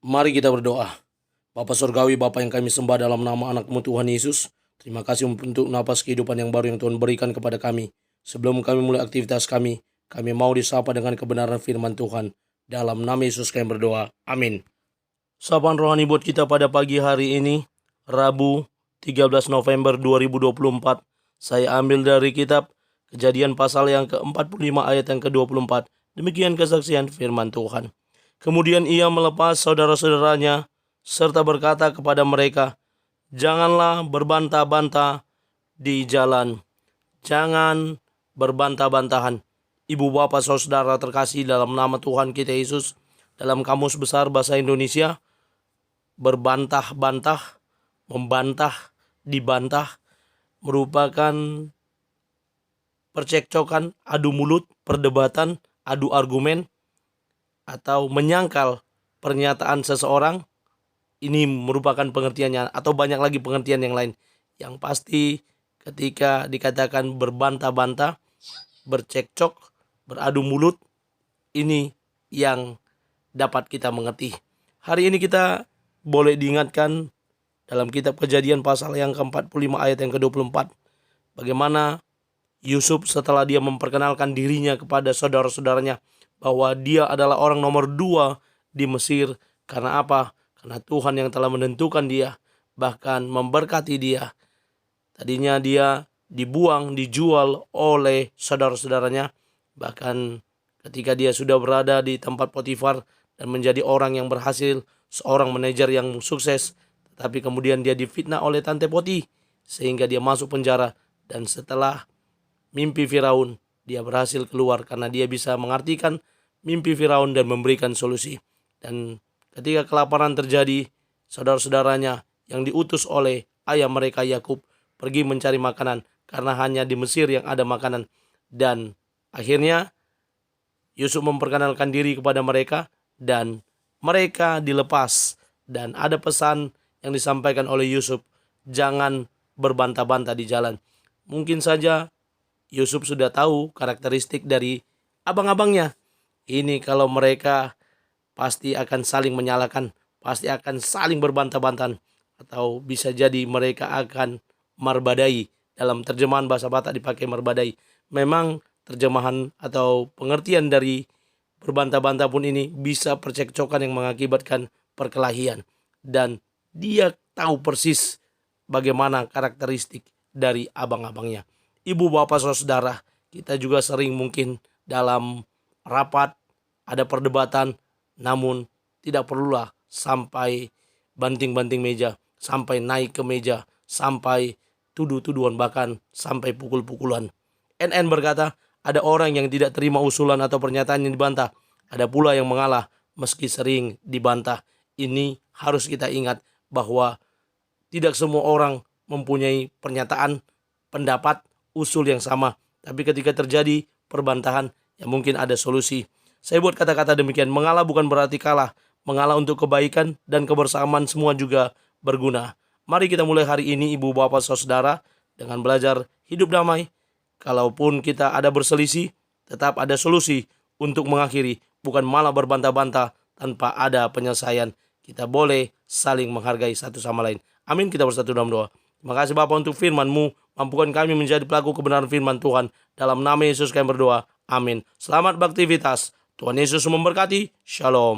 Mari kita berdoa. Bapa Surgawi, Bapa yang kami sembah dalam nama anak-Mu Tuhan Yesus, terima kasih untuk napas kehidupan yang baru yang Tuhan berikan kepada kami. Sebelum kami mulai aktivitas kami mau disapa dengan kebenaran firman Tuhan. Dalam nama Yesus kami berdoa. Amin. Sapaan rohani buat kita pada pagi hari ini, Rabu 13 November 2024. Saya ambil dari kitab Kejadian pasal yang ke-45 ayat yang ke-24. Demikian kesaksian firman Tuhan. Kemudian ia melepas saudara-saudaranya serta berkata kepada mereka, "Janganlah berbantah-bantah di jalan. Jangan berbantah-bantahan." Ibu bapak saudara terkasih dalam nama Tuhan kita Yesus, dalam Kamus Besar Bahasa Indonesia, berbantah-bantah, membantah, dibantah merupakan percekcokan, adu mulut, perdebatan, adu argumen, atau menyangkal pernyataan seseorang. Ini merupakan pengertiannya, atau banyak lagi pengertian yang lain. Yang pasti ketika dikatakan berbantah-bantah, bercekcok, beradu mulut, ini yang dapat kita mengerti. Hari ini kita boleh diingatkan dalam kitab Kejadian pasal yang ke-45 ayat yang ke-24. Bagaimana Yusuf setelah dia memperkenalkan dirinya kepada saudara-saudaranya bahwa dia adalah orang nomor 2 di Mesir. Karena apa? Karena Tuhan yang telah menentukan dia, bahkan memberkati dia. Tadinya dia dibuang, dijual oleh saudara-saudaranya. Bahkan ketika dia sudah berada di tempat Potifar dan menjadi orang yang berhasil, seorang manajer yang sukses, tetapi kemudian dia difitnah oleh Tante Poti sehingga dia masuk penjara. Dan setelah mimpi Firaun, dia berhasil keluar karena dia bisa mengartikan mimpi Firaun dan memberikan solusi. Dan ketika kelaparan terjadi, saudara-saudaranya yang diutus oleh ayah mereka Yakub pergi mencari makanan karena hanya di Mesir yang ada makanan. Dan akhirnya Yusuf memperkenalkan diri kepada mereka dan mereka dilepas. Dan ada pesan yang disampaikan oleh Yusuf, jangan berbantah-bantah di jalan. Mungkin saja Yusuf sudah tahu karakteristik dari abang-abangnya. Ini kalau mereka pasti akan saling menyalahkan, pasti akan saling berbantah-bantahan, atau bisa jadi mereka akan marbadai. Dalam terjemahan bahasa Batak dipakai marbadai. Memang terjemahan atau pengertian dari berbantah-bantah pun ini bisa percekcokan yang mengakibatkan perkelahian. Dan dia tahu persis bagaimana karakteristik dari abang-abangnya. Ibu bapak saudara, kita juga sering mungkin dalam rapat ada perdebatan, namun tidak perlulah sampai banting-banting meja, sampai naik ke meja, sampai tuduh-tuduhan, bahkan sampai pukul-pukulan. NN berkata, ada orang yang tidak terima usulan atau pernyataan yang dibantah, ada pula yang mengalah meski sering dibantah. Ini harus kita ingat bahwa tidak semua orang mempunyai pernyataan, pendapat, usul yang sama. Tapi ketika terjadi perbantahan, ya mungkin ada solusi. Saya buat kata-kata demikian, mengalah bukan berarti kalah. Mengalah untuk kebaikan dan kebersamaan semua juga berguna. Mari kita mulai hari ini ibu bapak saudara dengan belajar hidup damai. Kalaupun kita ada berselisih, tetap ada solusi untuk mengakhiri. Bukan malah berbantah-bantah tanpa ada penyelesaian. Kita boleh saling menghargai satu sama lain. Amin, kita bersatu dalam doa. Terima kasih Bapa untuk firman-Mu. Mampukan kami menjadi pelaku kebenaran firman Tuhan. Dalam nama Yesus kami berdoa. Amin. Selamat beraktivitas. Tuhan Yesus memberkati. Shalom.